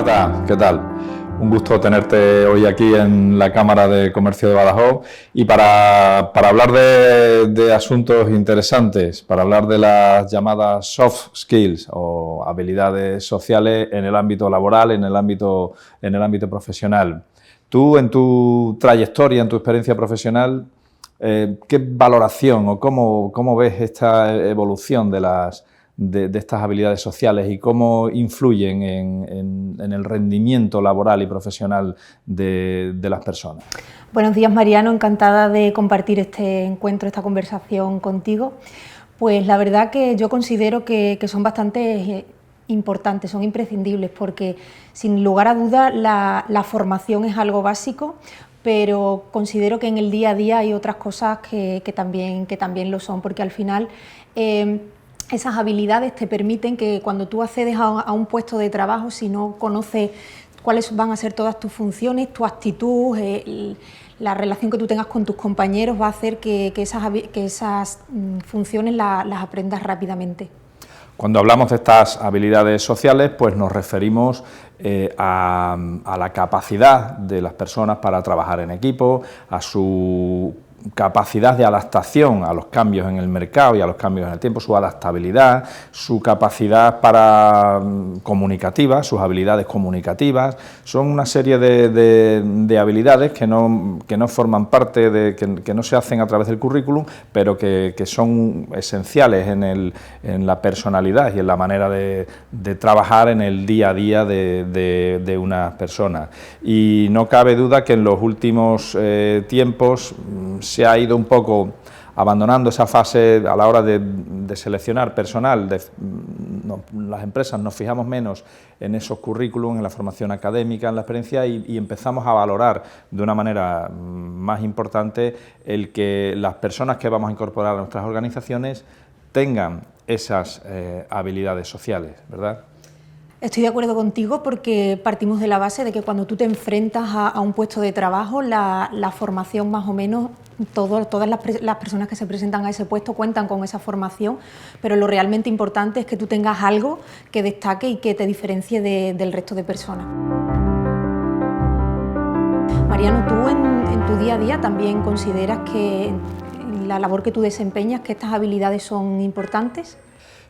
Marta, ¿qué tal? Un gusto tenerte hoy aquí en la Cámara de Comercio de Badajoz y para hablar de asuntos interesantes, para hablar de las llamadas soft skills o habilidades sociales en el ámbito laboral, en el ámbito profesional. Tú, en tu trayectoria, en tu experiencia profesional, ¿qué valoración o cómo ves esta evolución de estas habilidades sociales y cómo influyen en el rendimiento laboral y profesional de las personas? Buenos días, Mariano, encantada de compartir este encuentro, esta conversación contigo. Pues la verdad que yo considero que son bastante importantes, son imprescindibles, porque sin lugar a dudas la formación es algo básico, pero considero que en el día a día hay otras cosas que también lo son, porque al final esas habilidades te permiten que cuando tú accedes a un puesto de trabajo, si no conoces cuáles van a ser todas tus funciones, tu actitud, la relación que tú tengas con tus compañeros, va a hacer que esas funciones las aprendas rápidamente. Cuando hablamos de estas habilidades sociales, pues nos referimos a la capacidad de las personas para trabajar en equipo, a su capacidad de adaptación a los cambios en el mercado y a los cambios en el tiempo, su adaptabilidad, su capacidad comunicativa, sus habilidades comunicativas. Son una serie de habilidades que no forman parte, que no se hacen a través del currículum, pero que son esenciales en la personalidad y en la manera de trabajar en el día a día de unas personas. Y no cabe duda que en los últimos tiempos se ha ido un poco abandonando esa fase a la hora de seleccionar personal. Las empresas nos fijamos menos en esos currículums, en la formación académica, en la experiencia y empezamos a valorar de una manera más importante el que las personas que vamos a incorporar a nuestras organizaciones tengan esas habilidades sociales, ¿verdad? Estoy de acuerdo contigo porque partimos de la base de que cuando tú te enfrentas a un puesto de trabajo, la formación más o menos, todas las personas que se presentan a ese puesto cuentan con esa formación, pero lo realmente importante es que tú tengas algo que destaque y que te diferencie del resto de personas. Mariano, ¿tú en tu día a día también consideras que en la labor que tú desempeñas, que estas habilidades son importantes?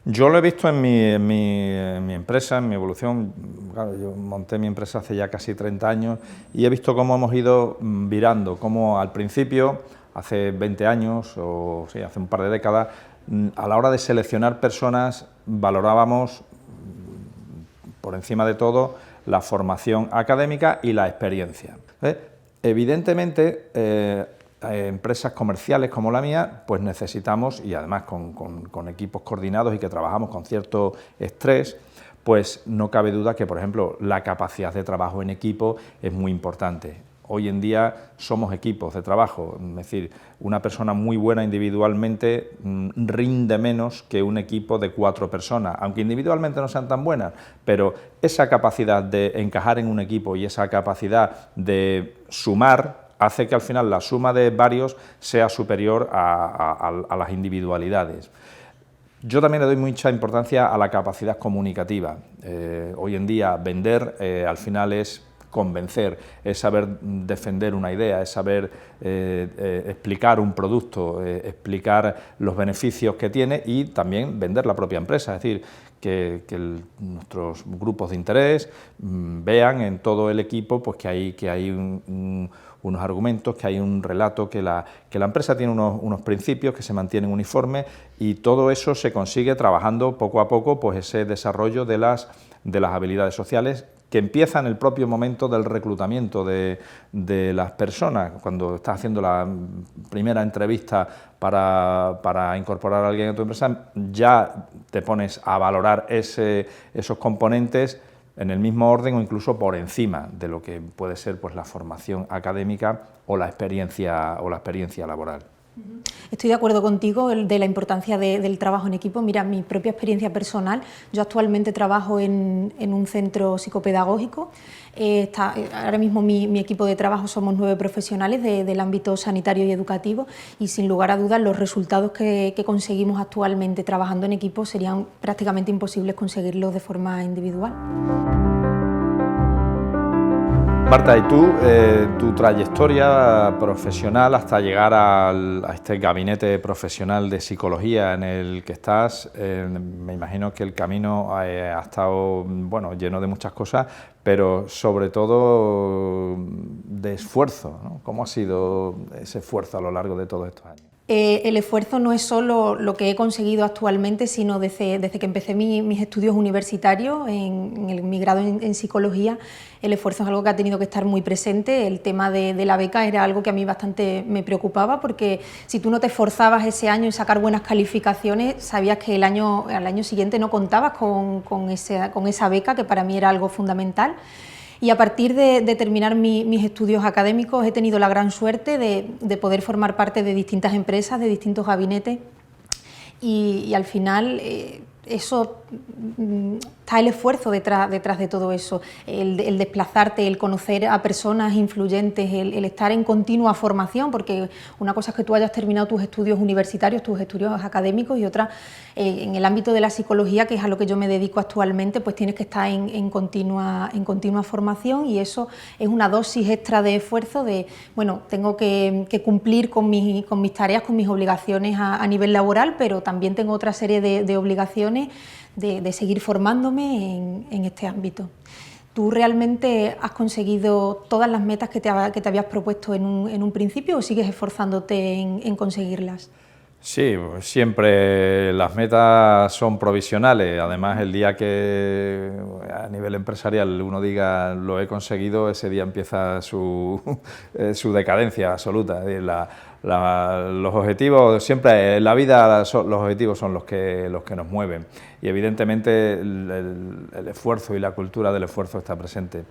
Yo lo he visto en mi empresa, en mi evolución. Claro, yo monté mi empresa hace ya casi 30 años y he visto cómo hemos ido virando, cómo al principio, hace 20 años o sí, hace un par de décadas, a la hora de seleccionar personas valorábamos por encima de todo la formación académica y la experiencia. Evidentemente, empresas comerciales como la mía, pues necesitamos, y además con equipos coordinados y que trabajamos con cierto estrés, pues no cabe duda que, por ejemplo, la capacidad de trabajo en equipo es muy importante. Hoy en día somos equipos de trabajo, es decir, una persona muy buena individualmente rinde menos que un equipo de 4 personas, aunque individualmente no sean tan buenas, pero esa capacidad de encajar en un equipo y esa capacidad de sumar hace que al final la suma de varios sea superior a las individualidades. Yo también le doy mucha importancia a la capacidad comunicativa. Hoy en día vender al final es convencer, es saber defender una idea, es saber explicar un producto, explicar los beneficios que tiene y también vender la propia empresa, es decir, que nuestros grupos de interés vean en todo el equipo pues, que hay unos argumentos, que hay un relato, que la empresa tiene unos principios que se mantienen uniformes y todo eso se consigue trabajando poco a poco pues, ese desarrollo de las habilidades sociales que empieza en el propio momento del reclutamiento de las personas. Cuando estás haciendo la primera entrevista para incorporar a alguien a tu empresa, ya te pones a valorar esos componentes en el mismo orden o incluso por encima de lo que puede ser pues, la formación académica o la experiencia laboral. Estoy de acuerdo contigo de la importancia del trabajo en equipo. Mira, mi propia experiencia personal, yo actualmente trabajo en un centro psicopedagógico. Ahora mismo mi equipo de trabajo somos 9 profesionales del ámbito sanitario y educativo y sin lugar a dudas los resultados que conseguimos actualmente trabajando en equipo serían prácticamente imposibles conseguirlos de forma individual. Marta, y tú, tu trayectoria profesional hasta llegar a este gabinete profesional de psicología en el que estás, me imagino que el camino ha estado, bueno, lleno de muchas cosas, pero sobre todo de esfuerzo, ¿no? ¿Cómo ha sido ese esfuerzo a lo largo de todos estos años? El esfuerzo no es solo lo que he conseguido actualmente, sino desde que empecé mis estudios universitarios, en mi grado en psicología. El esfuerzo es algo que ha tenido que estar muy presente. El tema de la beca era algo que a mí bastante me preocupaba, porque si tú no te esforzabas ese año en sacar buenas calificaciones, sabías que al año siguiente no contabas con esa beca, que para mí era algo fundamental. Y a partir de terminar mis estudios académicos he tenido la gran suerte de poder formar parte de distintas empresas, de distintos gabinetes, y al final eso está el esfuerzo detrás de todo eso, el desplazarte, el conocer a personas influyentes, el estar en continua formación, porque una cosa es que tú hayas terminado tus estudios universitarios, tus estudios académicos, y otra en el ámbito de la psicología, que es a lo que yo me dedico actualmente, pues tienes que estar en continua formación, y eso es una dosis extra de esfuerzo de, bueno, tengo que cumplir con mis tareas, con mis obligaciones a nivel laboral, pero también tengo otra serie de obligaciones de seguir formándome en este ámbito. ¿Tú realmente has conseguido todas las metas que te habías propuesto en un principio, o sigues esforzándote en conseguirlas? Sí, siempre las metas son provisionales. Además, el día que a nivel empresarial uno diga lo he conseguido, ese día empieza su decadencia absoluta. Es decir, los objetivos, siempre en la vida los objetivos son los que nos mueven, y evidentemente el esfuerzo y la cultura del esfuerzo está presente.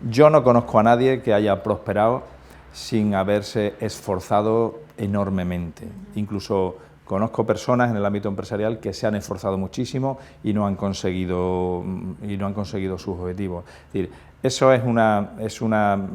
Yo no conozco a nadie que haya prosperado sin haberse esforzado enormemente. Incluso conozco personas en el ámbito empresarial que se han esforzado muchísimo y no han conseguido sus objetivos. Es decir, eso es una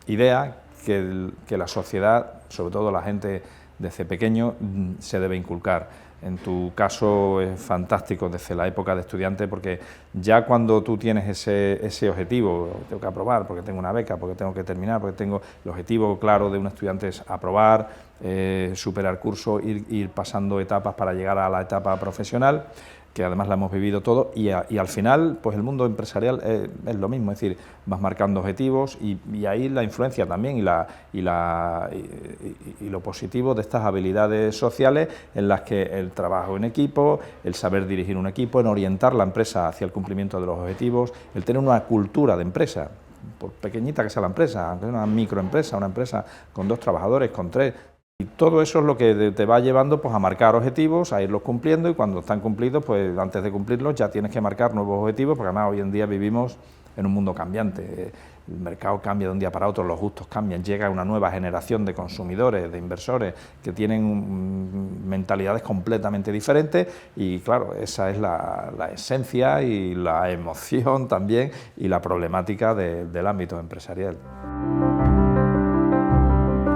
idea que la sociedad, sobre todo la gente desde pequeño, se debe inculcar. En tu caso es fantástico desde la época de estudiante, porque ya cuando tú tienes ese objetivo, tengo que aprobar porque tengo una beca, porque tengo que terminar, porque tengo el objetivo claro de un estudiante es aprobar, superar curso, ir pasando etapas para llegar a la etapa profesional, que además la hemos vivido todo, y al final pues el mundo empresarial es lo mismo, es decir, vas marcando objetivos, y ahí la influencia también y lo positivo de estas habilidades sociales, en las que el trabajo en equipo, el saber dirigir un equipo, en orientar la empresa hacia el cumplimiento de los objetivos, el tener una cultura de empresa, por pequeñita que sea la empresa, aunque sea una microempresa, una empresa con 2 trabajadores, con 3... Y todo eso es lo que te va llevando pues a marcar objetivos, a irlos cumpliendo, y cuando están cumplidos, pues antes de cumplirlos ya tienes que marcar nuevos objetivos, porque además hoy en día vivimos en un mundo cambiante. El mercado cambia de un día para otro, los gustos cambian, llega una nueva generación de consumidores, de inversores, que tienen mentalidades completamente diferentes, y claro, esa es la esencia y la emoción también, y la problemática del ámbito empresarial.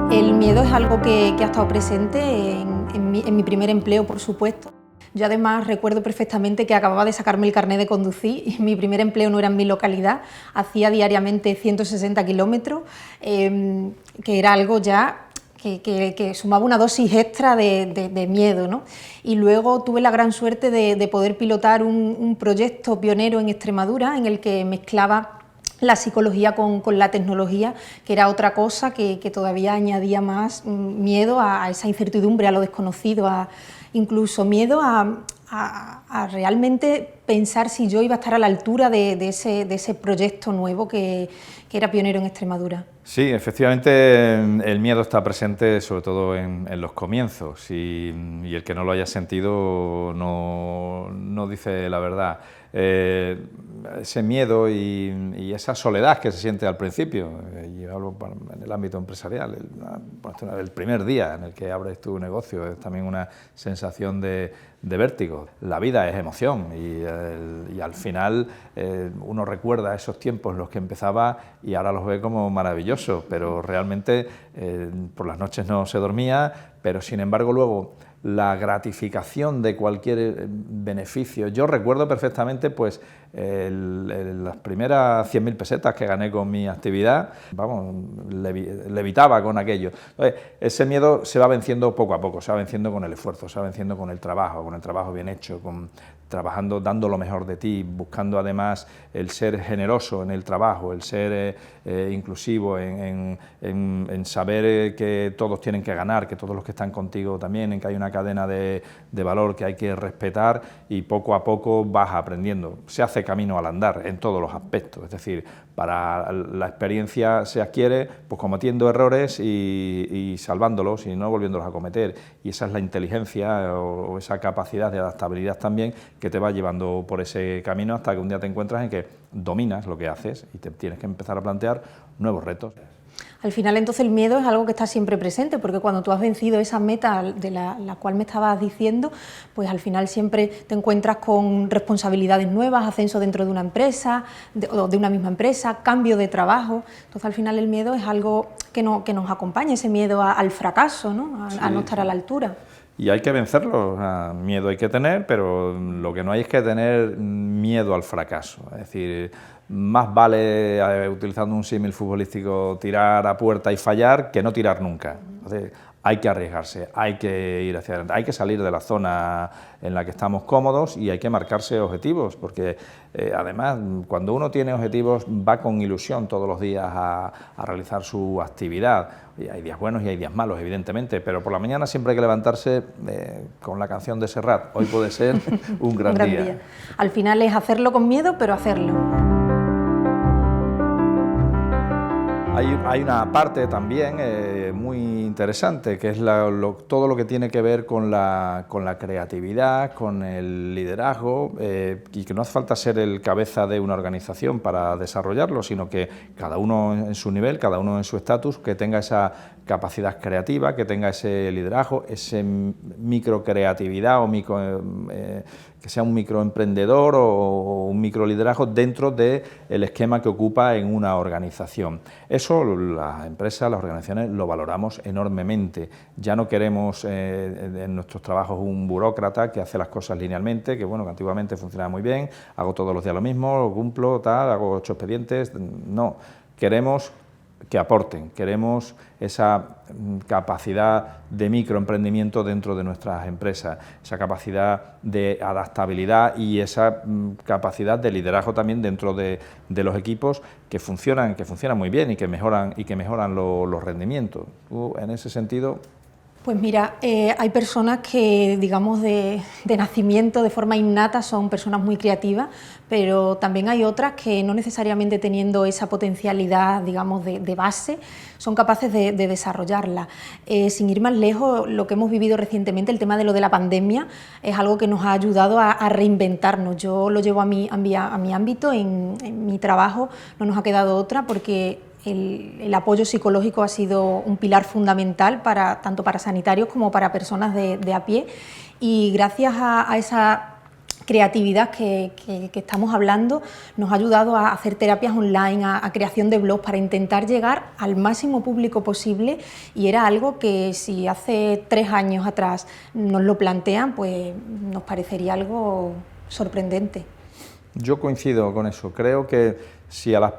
El miedo es algo que ha estado presente en mi primer empleo, por supuesto. Yo además recuerdo perfectamente que acababa de sacarme el carnet de conducir, y mi primer empleo no era en mi localidad, hacía diariamente 160 kilómetros, que era algo ya que sumaba una dosis extra de miedo, ¿no? Y luego tuve la gran suerte de poder pilotar un proyecto pionero en Extremadura, en el que mezclaba la psicología con la tecnología, que era otra cosa que todavía añadía más miedo a esa incertidumbre, a lo desconocido, incluso miedo a realmente pensar si yo iba a estar a la altura de ese proyecto nuevo que era pionero en Extremadura. Sí, efectivamente el miedo está presente sobre todo en los comienzos, y el que no lo haya sentido no dice la verdad. Ese miedo y esa soledad que se siente al principio, yo hablo en el ámbito empresarial, el primer día en el que abres tu negocio es también una sensación de vértigo. La vida es emoción, y al final uno recuerda esos tiempos en los que empezaba y ahora los ve como maravillosos, pero realmente por las noches no se dormía, pero sin embargo luego la gratificación de cualquier beneficio. Yo recuerdo perfectamente pues las primeras 100.000 pesetas que gané con mi actividad, vamos, levitaba con aquello. Entonces, ese miedo se va venciendo poco a poco, se va venciendo con el esfuerzo, se va venciendo con el trabajo bien hecho, trabajando, dando lo mejor de ti, buscando además el ser generoso en el trabajo, el ser inclusivo, en saber que todos tienen que ganar, que todos los que están contigo también, en que hay una cadena de valor que hay que respetar, y poco a poco vas aprendiendo. Se hace camino al andar en todos los aspectos, es decir, para la experiencia se adquiere pues cometiendo errores y salvándolos y no volviéndolos a cometer, y esa es la inteligencia o esa capacidad de adaptabilidad también que te va llevando por ese camino hasta que un día te encuentras en que dominas lo que haces y te tienes que empezar a plantear nuevos retos. Al final, entonces, el miedo es algo que está siempre presente, porque cuando tú has vencido esa meta de la cual me estabas diciendo, pues al final siempre te encuentras con responsabilidades nuevas, ascenso dentro de una empresa, o de una misma empresa, cambio de trabajo. Entonces, al final, el miedo es algo que nos acompaña, ese miedo al fracaso, ¿no? A no estar a la altura. Y hay que vencerlo, o sea, miedo hay que tener, pero lo que no hay es que tener miedo al fracaso. Es decir, más vale, utilizando un símil futbolístico, tirar a puerta y fallar que no tirar nunca. Entonces, hay que arriesgarse, hay que ir hacia adelante, hay que salir de la zona en la que estamos cómodos y hay que marcarse objetivos, porque además, cuando uno tiene objetivos, va con ilusión todos los días a realizar su actividad. Y hay días buenos y hay días malos, evidentemente, pero por la mañana siempre hay que levantarse con la canción de Serrat. Hoy puede ser un gran día. Al final es hacerlo con miedo, pero hacerlo. Hay una parte también muy interesante, que es todo lo que tiene que ver con la creatividad, con el liderazgo, y que no hace falta ser el cabeza de una organización para desarrollarlo, sino que cada uno en su nivel, cada uno en su estatus, que tenga esa capacidad creativa, que tenga ese liderazgo, ese microcreatividad o que sea un microemprendedor o un microliderazgo dentro del esquema que ocupa en una organización. Eso las empresas, las organizaciones lo valoramos enormemente. Ya no queremos en nuestros trabajos un burócrata que hace las cosas linealmente, que bueno, que antiguamente funcionaba muy bien, hago todos los días lo mismo, lo cumplo, tal, hago 8 expedientes. No, queremos que aporten, queremos esa capacidad de microemprendimiento dentro de nuestras empresas, esa capacidad de adaptabilidad y esa capacidad de liderazgo también dentro de los equipos que funcionan muy bien y que mejoran los rendimientos. En ese sentido. Pues mira, hay personas que, digamos, de nacimiento, de forma innata, son personas muy creativas, pero también hay otras que no necesariamente teniendo esa potencialidad, digamos, de base, son capaces de desarrollarla. Sin ir más lejos, lo que hemos vivido recientemente, el tema de la pandemia, es algo que nos ha ayudado a reinventarnos. Yo lo llevo a mi ámbito, en mi trabajo no nos ha quedado otra, porque el apoyo psicológico ha sido un pilar fundamental tanto para sanitarios como para personas de a pie, y gracias a esa creatividad que estamos hablando, nos ha ayudado a hacer terapias online, a creación de blogs, para intentar llegar al máximo público posible, y era algo que si hace 3 años atrás nos lo plantean, pues nos parecería algo sorprendente. Yo coincido con eso, creo que si a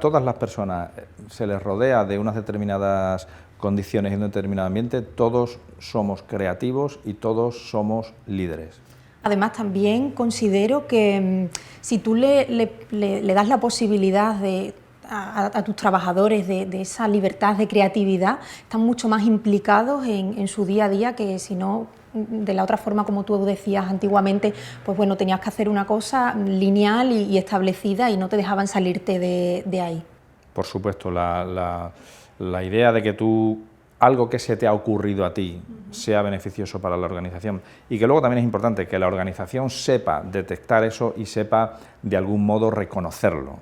todas las personas se les rodea de unas determinadas condiciones y un determinado ambiente, todos somos creativos y todos somos líderes. Además, también considero que si tú le das la posibilidad a tus trabajadores de esa libertad de creatividad, están mucho más implicados en su día a día que si no, de la otra forma, como tú decías antiguamente, pues bueno, tenías que hacer una cosa lineal y establecida y no te dejaban salirte de ahí. Por supuesto, la idea de que algo que se te ha ocurrido a ti sea beneficioso para la organización, y que luego también es importante que la organización sepa detectar eso y sepa de algún modo reconocerlo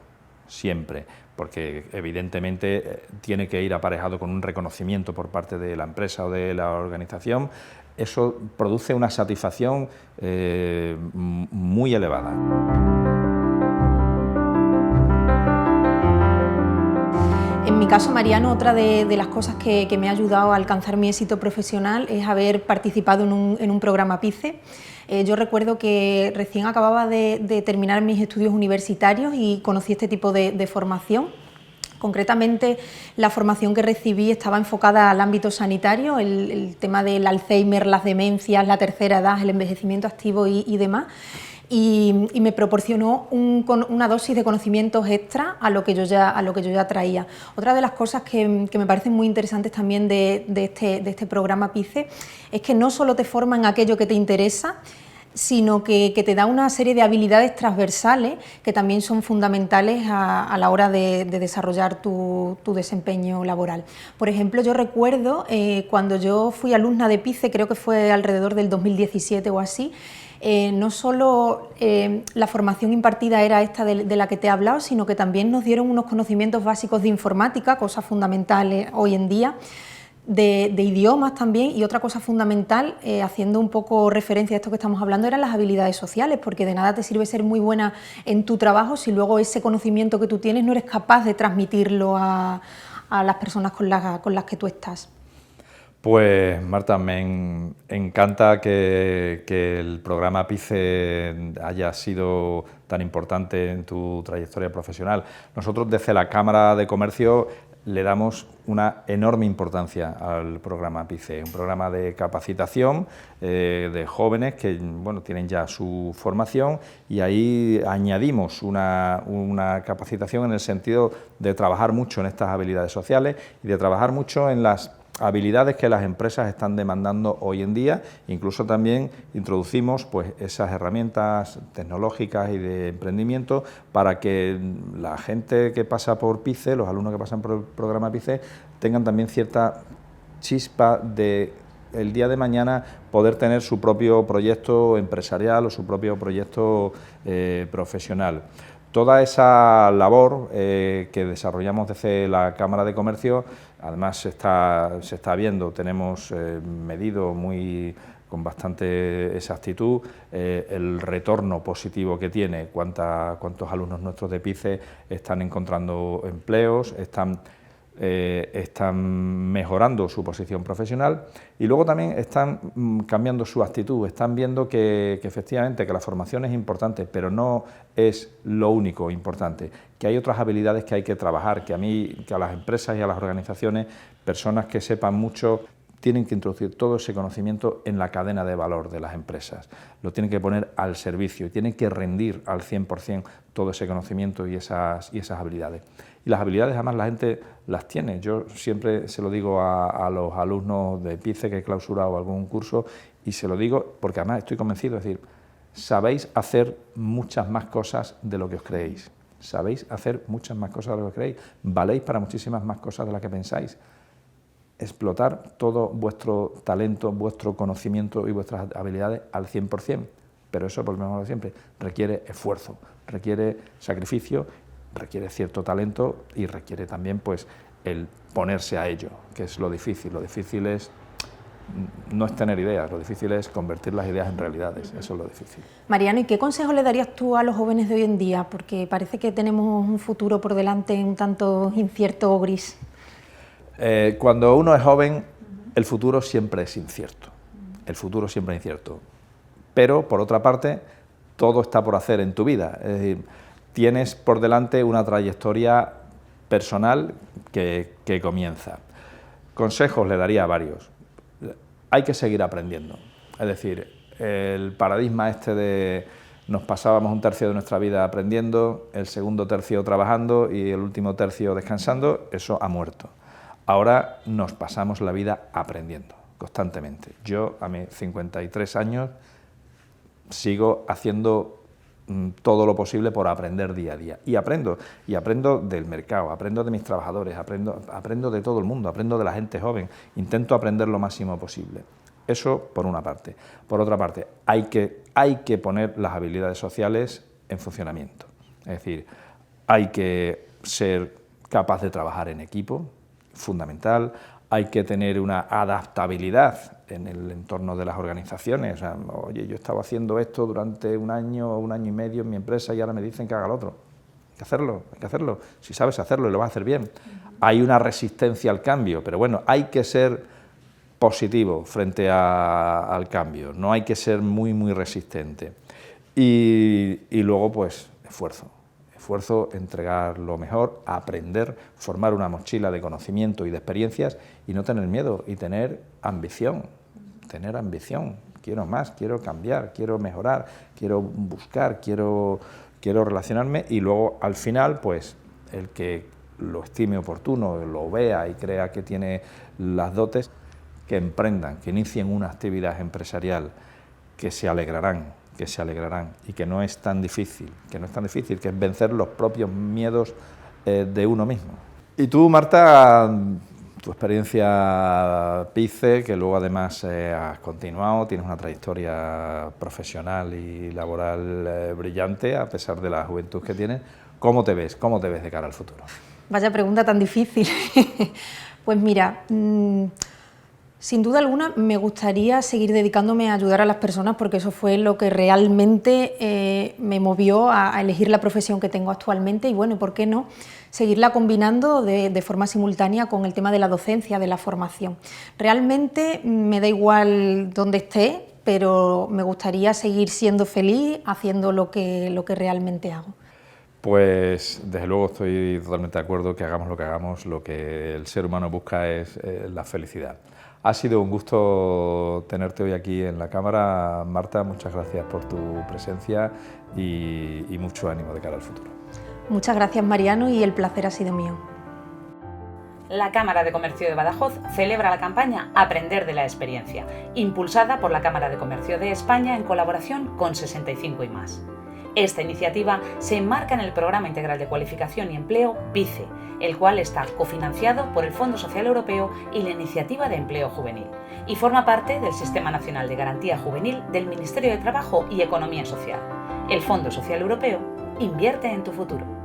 siempre, porque evidentemente tiene que ir aparejado con un reconocimiento por parte de la empresa o de la organización. Eso produce una satisfacción muy elevada. En mi caso, Mariano, otra de las cosas que me ha ayudado a alcanzar mi éxito profesional es haber participado en un programa PICE. Yo recuerdo que recién acababa de terminar mis estudios universitarios y conocí este tipo de formación. Concretamente, la formación que recibí estaba enfocada al ámbito sanitario, el tema del Alzheimer, las demencias, la tercera edad, el envejecimiento activo y demás. Y me proporcionó una dosis de conocimientos extra a lo que yo ya traía. Otra de las cosas que me parecen muy interesantes también de este programa PICE es que no solo te forma en aquello que te interesa, sino que te da una serie de habilidades transversales que también son fundamentales a la hora de desarrollar tu desempeño laboral. Por ejemplo, yo recuerdo cuando yo fui alumna de PICE, creo que fue alrededor del 2017 o así, no solo la formación impartida era esta de la que te he hablado, sino que también nos dieron unos conocimientos básicos de informática, cosas fundamentales hoy en día, de idiomas también, y otra cosa fundamental, haciendo un poco referencia a esto que estamos hablando, eran las habilidades sociales, porque de nada te sirve ser muy buena en tu trabajo si luego ese conocimiento que tú tienes no eres capaz de transmitirlo a las personas con las que tú estás. Pues Marta, me encanta que el programa PICE haya sido tan importante en tu trayectoria profesional. Nosotros desde la Cámara de Comercio le damos una enorme importancia al programa PICE, un programa de capacitación de jóvenes que tienen ya su formación, y ahí añadimos una capacitación en el sentido de trabajar mucho en estas habilidades sociales y de trabajar mucho en las habilidades que las empresas están demandando hoy en día. Incluso también introducimos esas herramientas tecnológicas y de emprendimiento para que la gente que pasa por PICE, los alumnos que pasan por el programa PICE, tengan también cierta chispa de el día de mañana poder tener su propio proyecto empresarial o su propio proyecto profesional. Toda esa labor que desarrollamos desde la Cámara de Comercio, además se está viendo, tenemos medido con bastante exactitud el retorno positivo que tiene, cuántos alumnos nuestros de PICE están encontrando empleos, están mejorando su posición profesional, y luego también están cambiando su actitud, están viendo que efectivamente que la formación es importante, pero no es lo único importante, que hay otras habilidades que hay que trabajar, que a las empresas y a las organizaciones, personas que sepan mucho, tienen que introducir todo ese conocimiento en la cadena de valor de las empresas, lo tienen que poner al servicio y tienen que rendir al 100% todo ese conocimiento y esas habilidades. Y las habilidades además la gente las tiene. Yo siempre se lo digo a los alumnos de PICE que he clausurado algún curso, y se lo digo porque además estoy convencido, es decir, sabéis hacer muchas más cosas de lo que os creéis, sabéis hacer muchas más cosas de lo que creéis, valéis para muchísimas más cosas de las que pensáis. Explotar todo vuestro talento, vuestro conocimiento y vuestras habilidades al 100%, pero eso, volvemos a lo de siempre, requiere esfuerzo, requiere sacrificio, requiere cierto talento y requiere también el ponerse a ello, que es lo difícil. Lo difícil no es tener ideas, lo difícil es convertir las ideas en realidades, eso es lo difícil. Mariano, ¿y qué consejo le darías tú a los jóvenes de hoy en día? Porque parece que tenemos un futuro por delante un tanto incierto o gris. Cuando uno es joven, el futuro siempre es incierto, pero por otra parte, todo está por hacer en tu vida, es decir, tienes por delante una trayectoria personal que comienza. Consejos le daría varios. Hay que seguir aprendiendo, es decir, el paradigma de nos pasábamos un tercio de nuestra vida aprendiendo, el segundo tercio trabajando y el último tercio descansando, eso ha muerto. Ahora nos pasamos la vida aprendiendo constantemente. Yo, a mis 53 años, sigo haciendo todo lo posible por aprender día a día. Y aprendo del mercado, aprendo de mis trabajadores, aprendo de todo el mundo, aprendo de la gente joven, intento aprender lo máximo posible. Eso por una parte. Por otra parte, hay que poner las habilidades sociales en funcionamiento. Es decir, hay que ser capaz de trabajar en equipo, fundamental, hay que tener una adaptabilidad en el entorno de las organizaciones. O sea, oye, yo estaba haciendo esto durante un año o un año y medio en mi empresa y ahora me dicen que haga lo otro. hay que hacerlo, si sabes hacerlo y lo vas a hacer bien. Hay una resistencia al cambio, pero bueno, hay que ser positivo frente al cambio, no hay que ser muy resistente. Y luego, pues, esfuerzo, entregar lo mejor, aprender, formar una mochila de conocimiento y de experiencias y no tener miedo y tener ambición. Quiero más, quiero cambiar, quiero mejorar, quiero buscar, quiero relacionarme y luego al final, pues, el que lo estime oportuno, lo vea y crea que tiene las dotes, que emprendan, que inicien una actividad empresarial, que se alegrarán y que no es tan difícil, que es vencer los propios miedos de uno mismo. Y tú, Marta, tu experiencia PICE, que luego además has continuado, tienes una trayectoria profesional y laboral brillante, a pesar de la juventud que tienes, ¿cómo te ves de cara al futuro? Vaya pregunta tan difícil. Pues mira, sin duda alguna me gustaría seguir dedicándome a ayudar a las personas porque eso fue lo que realmente me movió a elegir la profesión que tengo actualmente y bueno, ¿por qué no? Seguirla combinando de forma simultánea con el tema de la docencia, de la formación. Realmente me da igual dónde esté, pero me gustaría seguir siendo feliz haciendo lo que realmente hago. Pues desde luego estoy totalmente de acuerdo que hagamos, lo que el ser humano busca es la felicidad. Ha sido un gusto tenerte hoy aquí en la cámara, Marta, muchas gracias por tu presencia y mucho ánimo de cara al futuro. Muchas gracias, Mariano, y el placer ha sido mío. La Cámara de Comercio de Badajoz celebra la campaña Aprender de la experiencia, impulsada por la Cámara de Comercio de España en colaboración con 65 y más. Esta iniciativa se enmarca en el Programa Integral de Cualificación y Empleo PICE, el cual está cofinanciado por el Fondo Social Europeo y la Iniciativa de Empleo Juvenil, y forma parte del Sistema Nacional de Garantía Juvenil del Ministerio de Trabajo y Economía Social. El Fondo Social Europeo invierte en tu futuro.